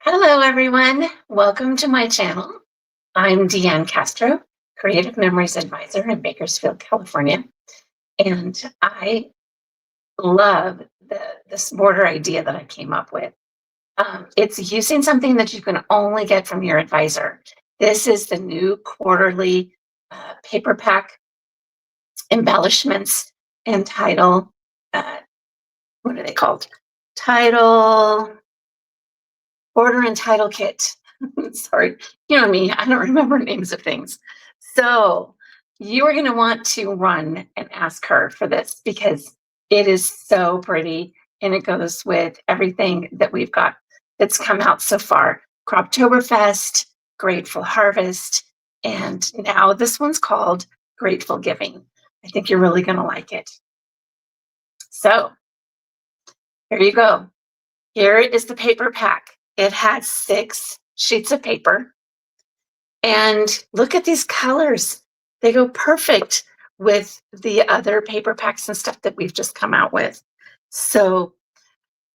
Hello, everyone. Welcome to my channel. I'm Deanne Castro, Creative Memories Advisor in Bakersfield, California. And I love this border idea that I came up with. It's using something that you can only get from your advisor. This is the new quarterly paper pack embellishments and title. Uh, what are they called? Title Order and title kit. Sorry, you know me, I don't remember names of things. So you are going to want to run and ask her for this because it is so pretty and it goes with everything that we've got that's come out so far. Croptoberfest, Grateful Harvest, and now this one's called Grateful Giving. I think you're really going to like it. So here you go. Here is the paper pack. It has 6 sheets of paper. And look at these colors. They go perfect with the other paper packs and stuff that we've just come out with. So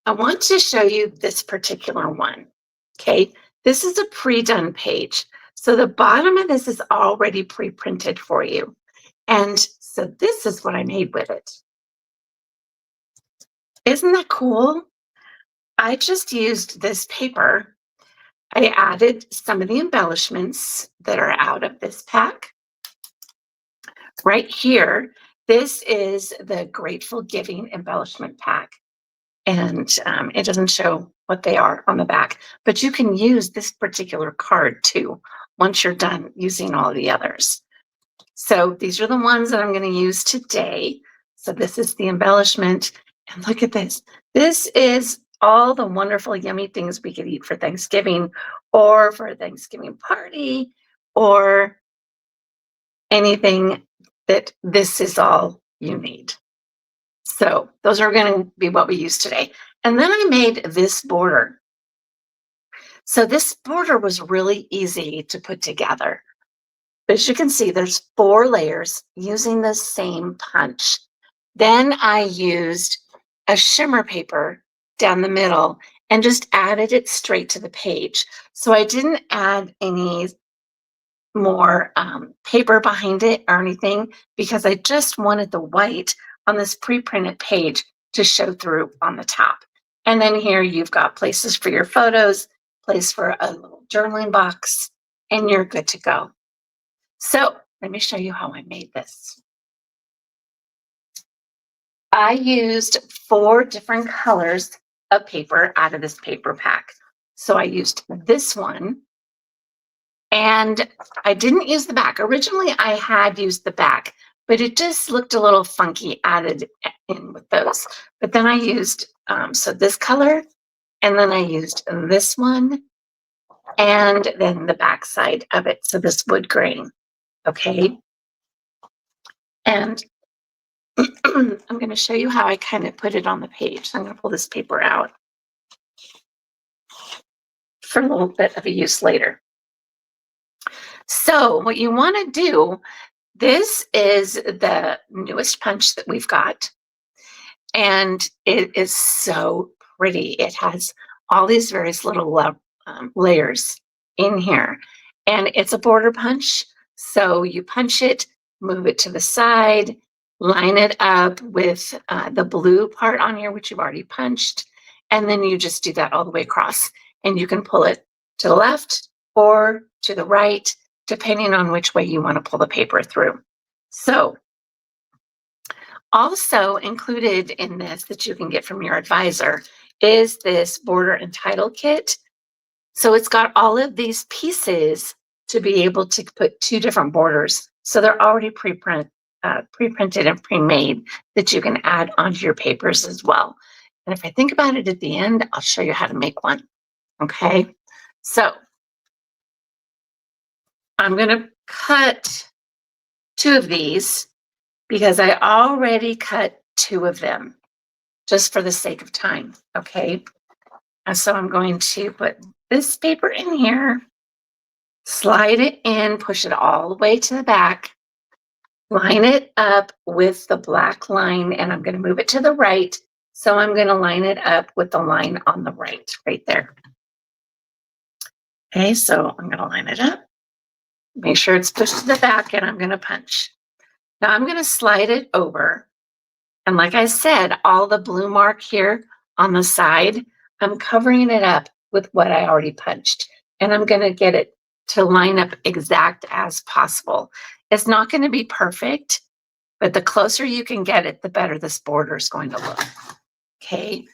I want to show you this particular one. Okay, this is a pre-done page. So the bottom of this is already pre-printed for you. And so this is what I made with it. Isn't that cool? I just used this paper. I added some of the embellishments that are out of this pack. Right here, this is the Grateful Giving embellishment pack. And it doesn't show what they are on the back, but you can use this particular card too once you're done using all the others. So these are the ones that I'm going to use today. So this is the embellishment. And look at this. This is all the wonderful, yummy things we could eat for Thanksgiving or for a Thanksgiving party or anything that this is all you need. So those are going to be what we use today. And then I made this border. So this border was really easy to put together. As you can see, there's 4 layers using the same punch. Then I used a shimmer paper down the middle and just added it straight to the page. So I didn't add any more paper behind it or anything because I just wanted the white on this pre-printed page to show through on the top. And then here you've got places for your photos, place for a little journaling box, and you're good to go. So let me show you how I made this. I used 4 different colors of paper out of this paper pack. So I used this one, and I didn't use the back. Originally, I had used the back, but it just looked a little funky added in with those. But then I used, so this color, and then I used this one, and then the back side of it. So this wood grain, okay? And I'm going to show you how I kind of put it on the page. So I'm going to pull this paper out for a little bit of a use later. So what you want to do, this is the newest punch that we've got. And it is so pretty. It has all these various little layers in here. And it's a border punch. So you punch it, move it to the side, line it up with the blue part on here, which you've already punched. And then you just do that all the way across. And you can pull it to the left or to the right, depending on which way you want to pull the paper through. So also included in this that you can get from your advisor is this border and title kit. So it's got all of these pieces to be able to put 2 different borders. So they're already pre-printed and pre-made that you can add onto your papers as well. And if I think about it at the end, I'll show you how to make one. Okay, so I'm going to cut 2 of these because I already cut 2 of them just for the sake of time, okay? And so I'm going to put this paper in here, slide it in, push it all the way to the back, line it up with the black line, and I'm going to move it to the right. So I'm going to line it up with the line on the right there. Okay, so I'm going to line it up. Make sure it's pushed to the back, and I'm going to punch. Now I'm going to slide it over. And like I said, all the blue mark here on the side, I'm covering it up with what I already punched. And I'm going to get it to line up exact as possible. It's not going to be perfect, but the closer you can get it, the better this border is going to look. Okay.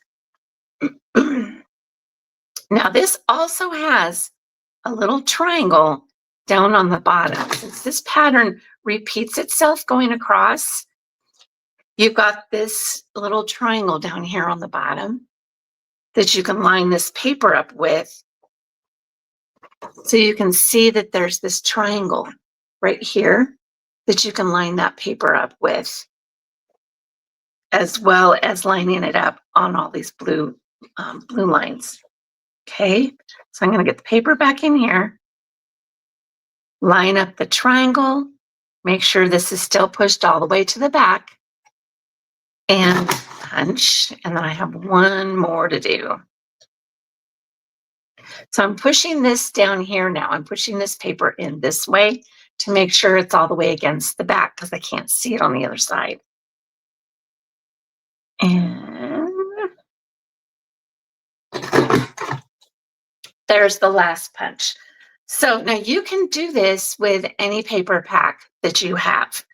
Now this also has a little triangle down on the bottom. Since this pattern repeats itself going across, you've got this little triangle down here on the bottom that you can line this paper up with. So you can see that there's this triangle right here that you can line that paper up with, as well as lining it up on all these blue lines. Okay, so I'm going to get the paper back in here, line up the triangle, make sure this is still pushed all the way to the back, and punch. And then I have one more to do. So I'm pushing this down here now. I'm pushing this paper in this way to make sure it's all the way against the back because I can't see it on the other side. And there's the last punch. So now you can do this with any paper pack that you have.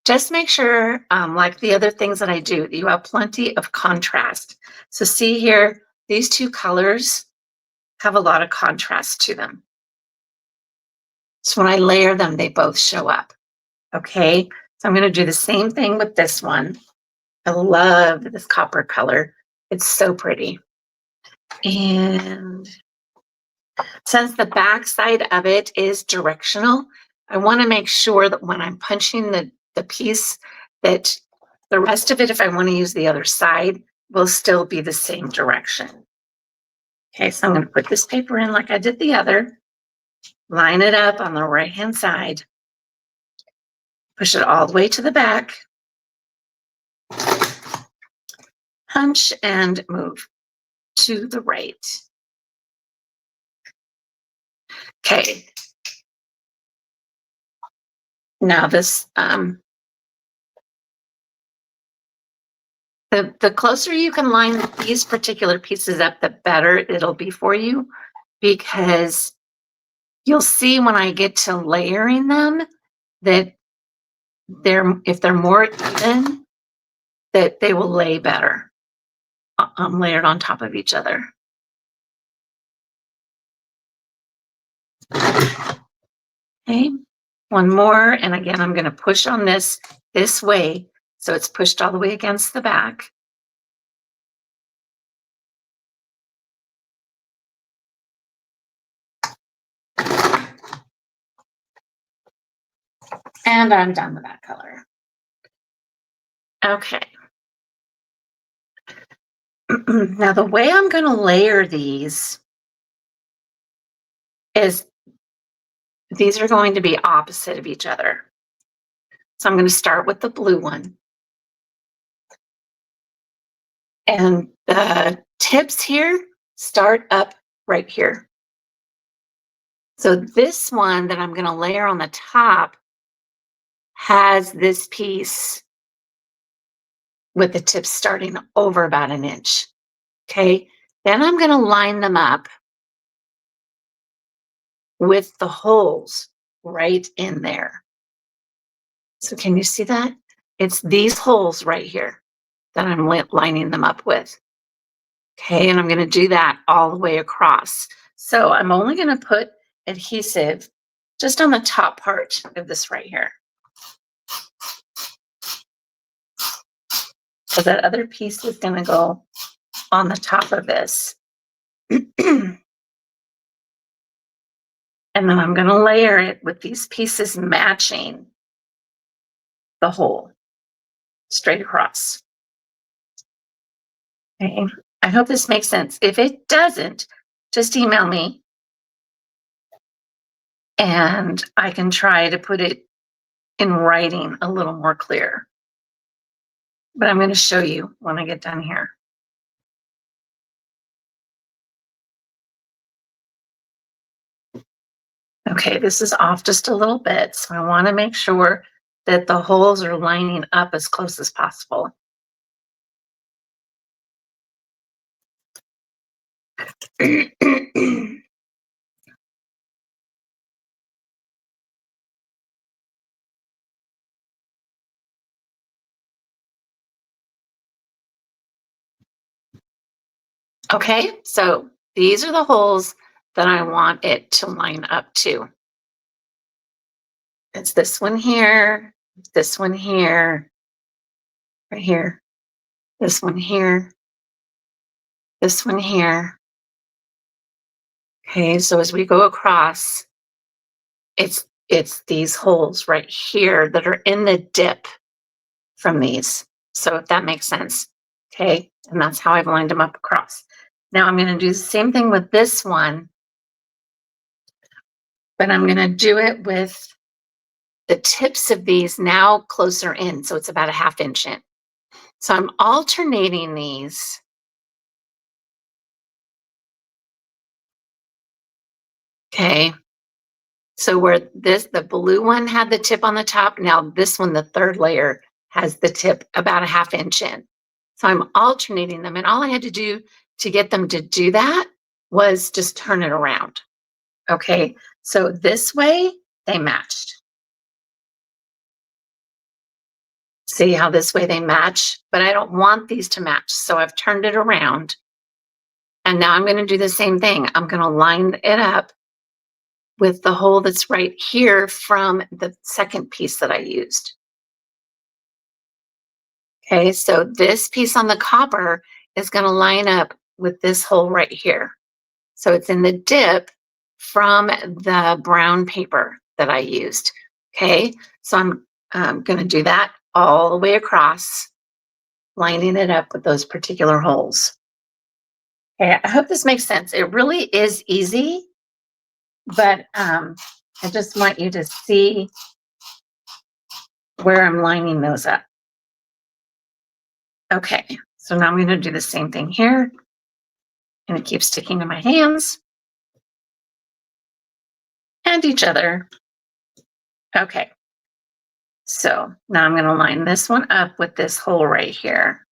Just make sure, like the other things that I do, that you have plenty of contrast. So see here, these two colors have a lot of contrast to them. So when I layer them, they both show up. Okay, so I'm going to do the same thing with this one. I love this copper color. It's so pretty. And since the back side of it is directional, I want to make sure that when I'm punching the piece, that the rest of it, if I want to use the other side, will still be the same direction. Okay, so I'm going to put this paper in like I did the other, line it up on the right-hand side, push it all the way to the back, punch and move to the right. Okay. Now this, the closer you can line these particular pieces up, the better it'll be for you, because you'll see when I get to layering them that if they're more even, that they will lay better, layered on top of each other. Okay, one more, and again, I'm going to push on this way, so it's pushed all the way against the back. And I'm done with that color. Okay. Now the way I'm going to layer these is these are going to be opposite of each other. So I'm going to start with the blue one. And the tips here start up right here. So this one that I'm going to layer on the top has this piece with the tips starting over about an inch. Okay, then I'm going to line them up with the holes right in there. So can you see that? It's these holes right here that I'm lining them up with. Okay, and I'm going to do that all the way across. So I'm only going to put adhesive just on the top part of this right here. So that other piece is going to go on the top of this. And then I'm going to layer it with these pieces matching the hole straight across. Okay, I hope this makes sense. If it doesn't, just email me and I can try to put it in writing a little more clear. But I'm going to show you when I get done here. Okay, this is off just a little bit, so I want to make sure that the holes are lining up as close as possible. Okay, so these are the holes that I want it to line up to. It's this one here, right here, this one here, this one here. Okay, so as we go across, it's these holes right here that are in the dip from these. So if that makes sense. Okay, and that's how I've lined them up across. Now I'm going to do the same thing with this one, but I'm going to do it with the tips of these now closer in. So it's about a ½ inch in. So I'm alternating these. Okay. So where the blue one had the tip on the top, now this one, the third layer, has the tip about a ½ inch in. So I'm alternating them. And all I had to do to get them to do that was just turn it around. Okay. So this way they matched. See how this way they match? But I don't want these to match. So I've turned it around. And now I'm going to do the same thing. I'm going to line it up with the hole that's right here from the second piece that I used. Okay, so this piece on the copper is going to line up with this hole right here. So it's in the dip from the brown paper that I used. Okay, so I'm going to do that all the way across, lining it up with those particular holes. Okay, I hope this makes sense. It really is easy, but I just want you to see where I'm lining those up. Okay, so now I'm going to do the same thing here. And it keeps sticking to my hands and each other. Okay, so now I'm going to line this one up with this hole right here.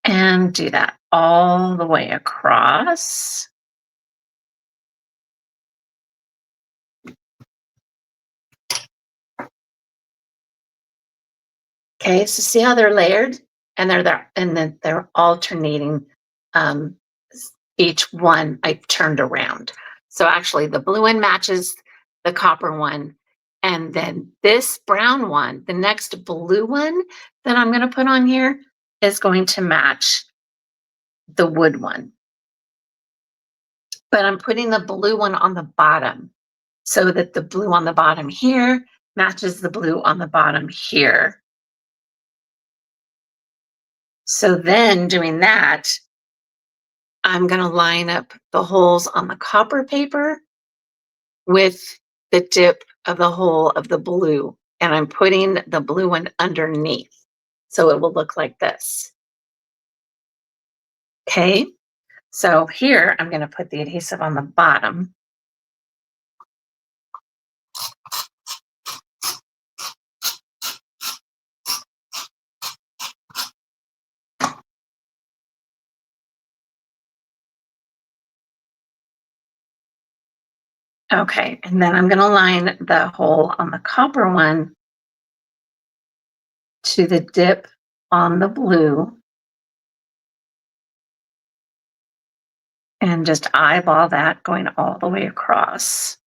And do that all the way across. Okay, so see how they're layered and they're there, and then they're alternating. Um, each one I've turned around. So actually, the blue one matches the copper one, and then this brown one, the next blue one that I'm going to put on here, is going to match the wood one. But I'm putting the blue one on the bottom so that the blue on the bottom here matches the blue on the bottom here. So then doing that, I'm going to line up the holes on the copper paper with the dip of the hole of the blue. And I'm putting the blue one underneath. So it will look like this. Okay. So here I'm going to put the adhesive on the bottom. Okay, and then I'm going to line the hole on the copper one to the dip on the blue and just eyeball that going all the way across.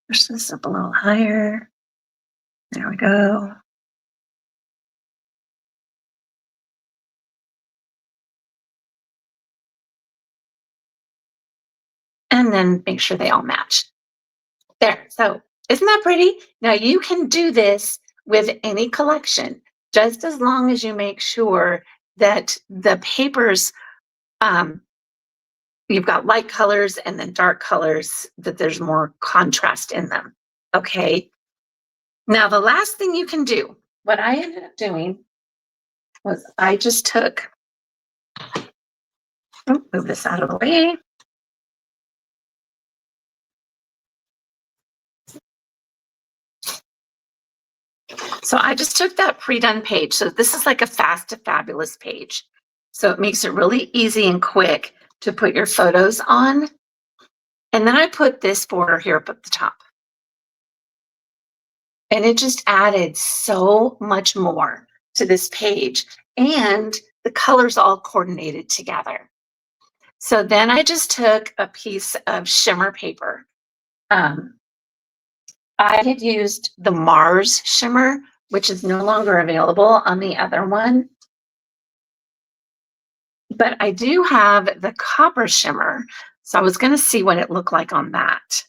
Push this up a little higher. There we go. And then make sure they all match. There. So isn't that pretty? Now you can do this with any collection, just as long as you make sure that the papers, you've got light colors and then dark colors, that there's more contrast in them. Okay. Now, the last thing you can do, what I ended up doing was I just took Move this out of the way. So I just took that pre-done page. So this is like a fast to fabulous page. So it makes it really easy and quick to put your photos on. And then I put this border here up at the top. And it just added so much more to this page. And the colors all coordinated together. So then I just took a piece of shimmer paper. I had used the Mars shimmer, which is no longer available on the other one. But I do have the copper shimmer. So I was going to see what it looked like on that.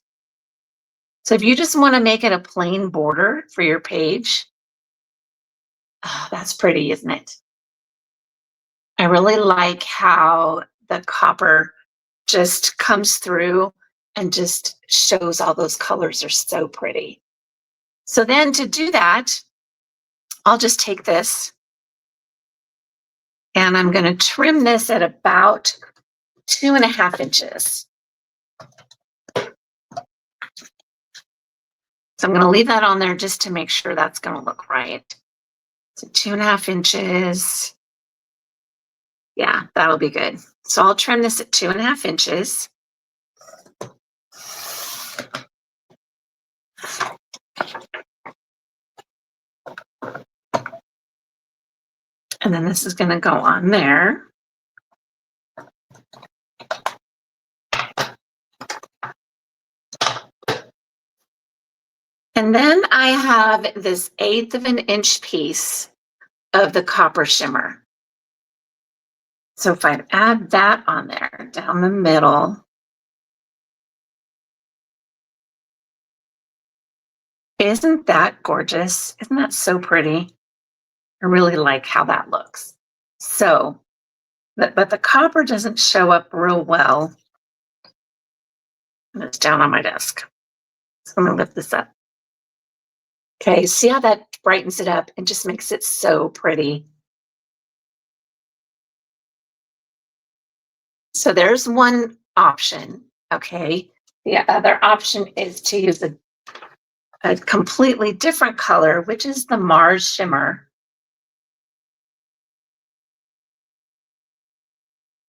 So if you just want to make it a plain border for your page, oh, that's pretty, isn't it? I really like how the copper just comes through and just shows all those colors are so pretty. So then to do that, I'll just take this and I'm going to trim this at about 2.5 inches. So I'm going to leave that on there just to make sure that's going to look right. So 2.5 inches. Yeah, that'll be good. So I'll trim this at 2.5 inches. And then this is going to go on there. And then I have this 1/8 of an inch piece of the copper shimmer. So if I add that on there down the middle, isn't that gorgeous? Isn't that so pretty? I really like how that looks. So, but the copper doesn't show up real well. And it's down on my desk. So I'm gonna lift this up. Okay, see how that brightens it up and just makes it so pretty. So there's one option, okay? The other option is to use a completely different color, which is the Mars shimmer.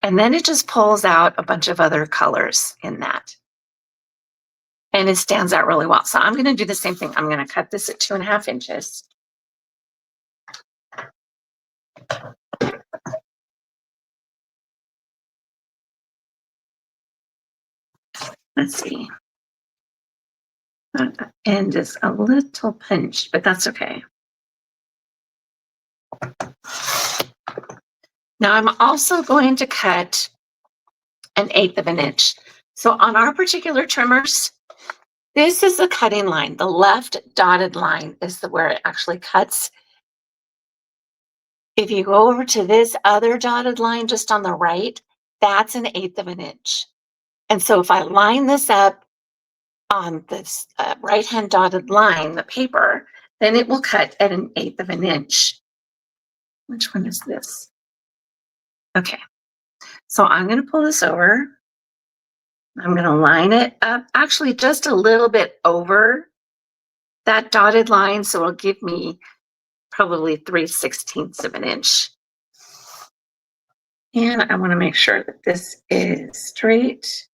And then it just pulls out a bunch of other colors in that. And it stands out really well. So I'm going to do the same thing. I'm going to cut this at 2.5 inches. Let's see. That end is a little pinched, but that's okay. Now I'm also going to cut 1/8 of an inch. So on our particular trimmers, this is the cutting line. The left dotted line is where it actually cuts. If you go over to this other dotted line just on the right, that's 1/8 of an inch. And so if I line this up on this right-hand dotted line, the paper, then it will cut at 1/8 of an inch. Which one is this? Okay, so I'm going to pull this over. I'm going to line it up actually just a little bit over that dotted line. So it'll give me probably 3/16 of an inch. And I want to make sure that this is straight.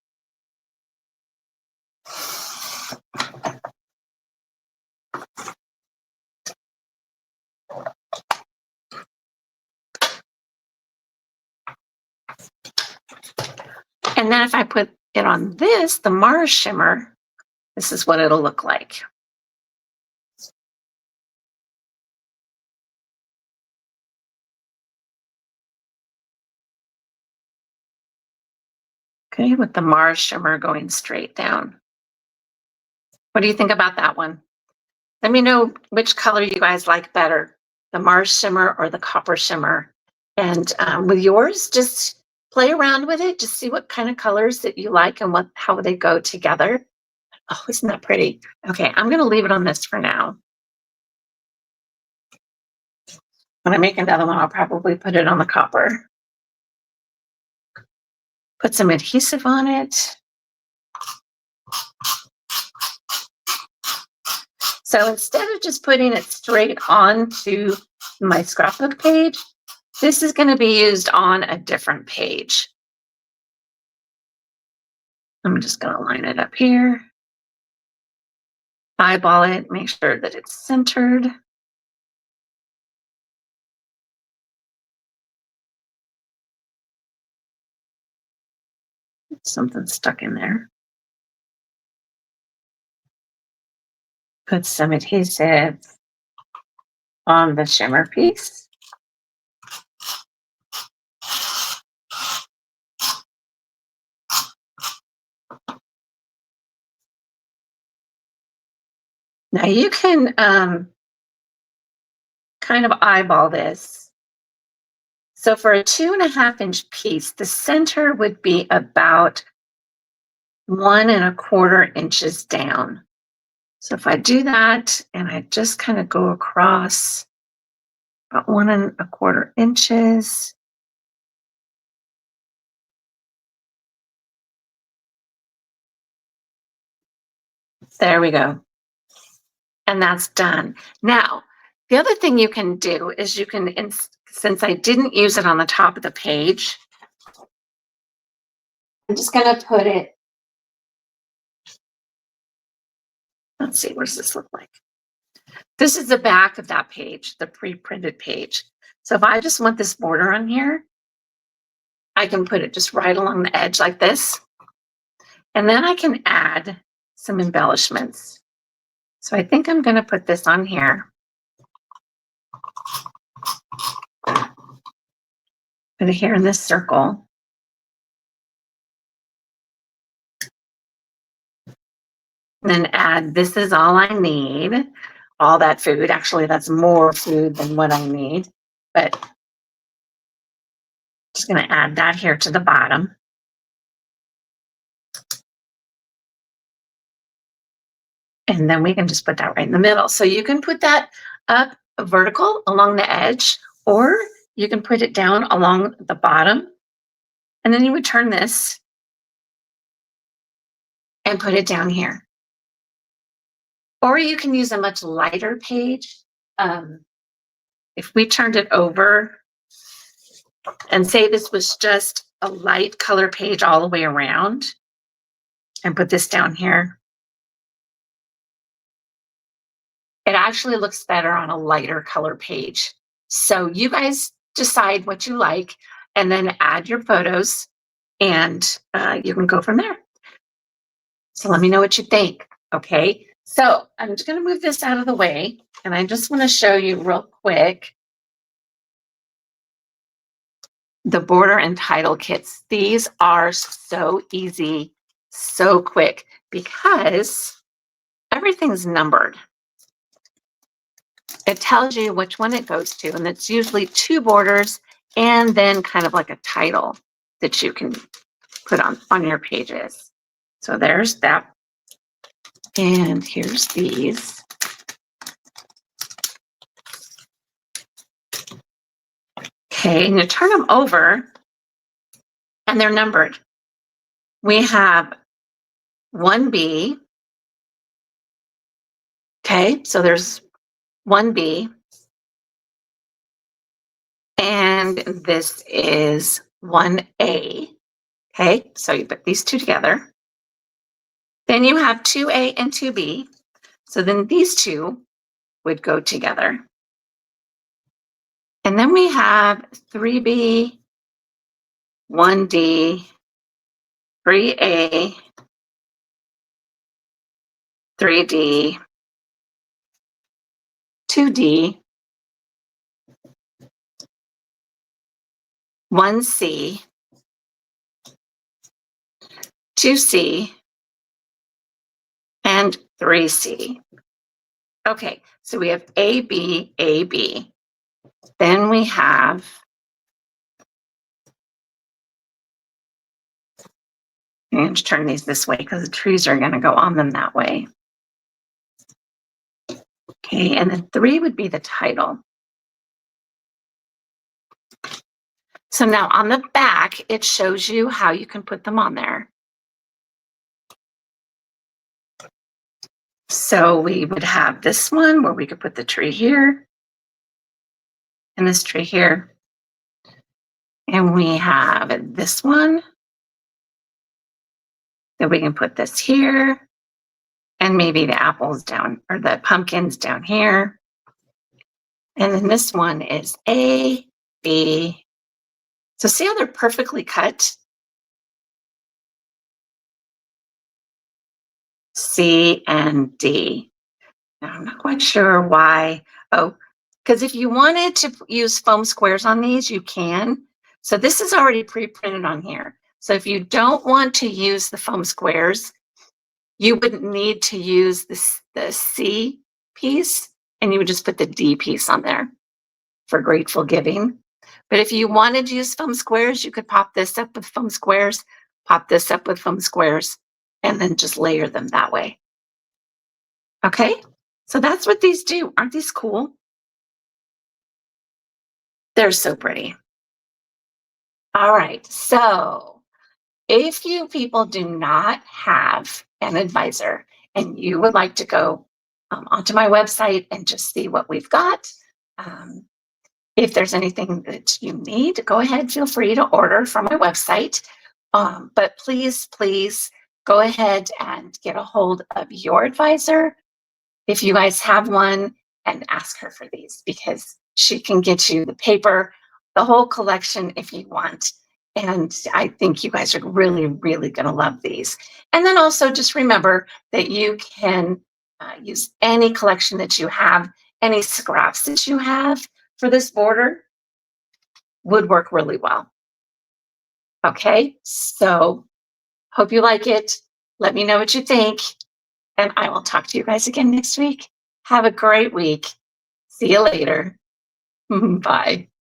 And then if I put it on this, the Mars shimmer, this is what it'll look like. Okay, with the Mars shimmer going straight down. What do you think about that one? Let me know which color you guys like better, the Mars shimmer or the copper shimmer. And with yours, just play around with it. Just see what kind of colors that you like and how they go together. Oh, isn't that pretty? Okay, I'm going to leave it on this for now. When I make another one, I'll probably put it on the copper. Put some adhesive on it. So instead of just putting it straight onto my scrapbook page, this is going to be used on a different page. I'm just going to line it up here. Eyeball it, make sure that it's centered. Something stuck in there. Put some adhesive on the shimmer piece. Now you can kind of eyeball this. So for a 2.5-inch piece, the center would be about 1.25 inches down. So if I do that and I just kind of go across about 1.25 inches. There we go. And that's done. Now, the other thing you can do is you can, since I didn't use it on the top of the page, I'm just going to put it, let's see, what does this look like? This is the back of that page, the pre-printed page. So if I just want this border on here, I can put it just right along the edge like this. And then I can add some embellishments. So I think I'm going to put this on here. Put it here in this circle. And then add, this is all I need. All that food. Actually, that's more food than what I need. But just going to add that here to the bottom. And then we can just put that right in the middle. So you can put that up vertical along the edge, or you can put it down along the bottom. And then you would turn this and put it down here. Or you can use a much lighter page. If we turned it over and say this was just a light color page all the way around and put this down here, it actually looks better on a lighter color page. So you guys decide what you like and then add your photos and you can go from there. So let me know what you think. Okay, so I'm just going to move this out of the way and I just want to show you real quick the border and title kits. These are so easy, so quick, because everything's numbered. It tells you which one it goes to, and it's usually 2 borders and then kind of like a title that you can put on your pages. So there's that. And here's these. Okay, and you turn them over and they're numbered. We have 1B. Okay, so there's 1B. And this is 1A. Okay, so you put these 2 together. Then you have 2A and 2B. So then these 2 would go together. And then we have 3B, 1D, 3A, 3D, 2D, 1C, 2C, and 3C. Okay, so we have A, B, A, B. Then we have I'm going to turn these this way because the trees are going to go on them that way. Okay, and then 3 would be the title. So now on the back, it shows you how you can put them on there. So we would have this one where we could put the tree here and this tree here. And we have this one that we can put this here and maybe the apples down or the pumpkins down here. And then this one is A, B. So see how they're perfectly cut? C and D. Now, I'm not quite sure why. Oh, because if you wanted to use foam squares on these, you can. So this is already pre-printed on here. So if you don't want to use the foam squares, you wouldn't need to use the C piece, and you would just put the D piece on there for grateful giving. But if you wanted to use foam squares, you could pop this up with foam squares, pop this up with foam squares, and then just layer them that way. Okay, so that's what these do. Aren't these cool? They're so pretty. All right, so if you people do not have an advisor and you would like to go onto my website and just see what we've got, um, if there's anything that you need, go ahead, feel free to order from my website. But please, please go ahead and get a hold of your advisor if you guys have one and ask her for these because she can get you the paper, the whole collection if you want. And I think you guys are really, really going to love these. And then also just remember that you can use any collection that you have, any scraps that you have for this border would work really well. Okay, so hope you like it. Let me know what you think, and I will talk to you guys again next week. Have a great week. See you later. Bye.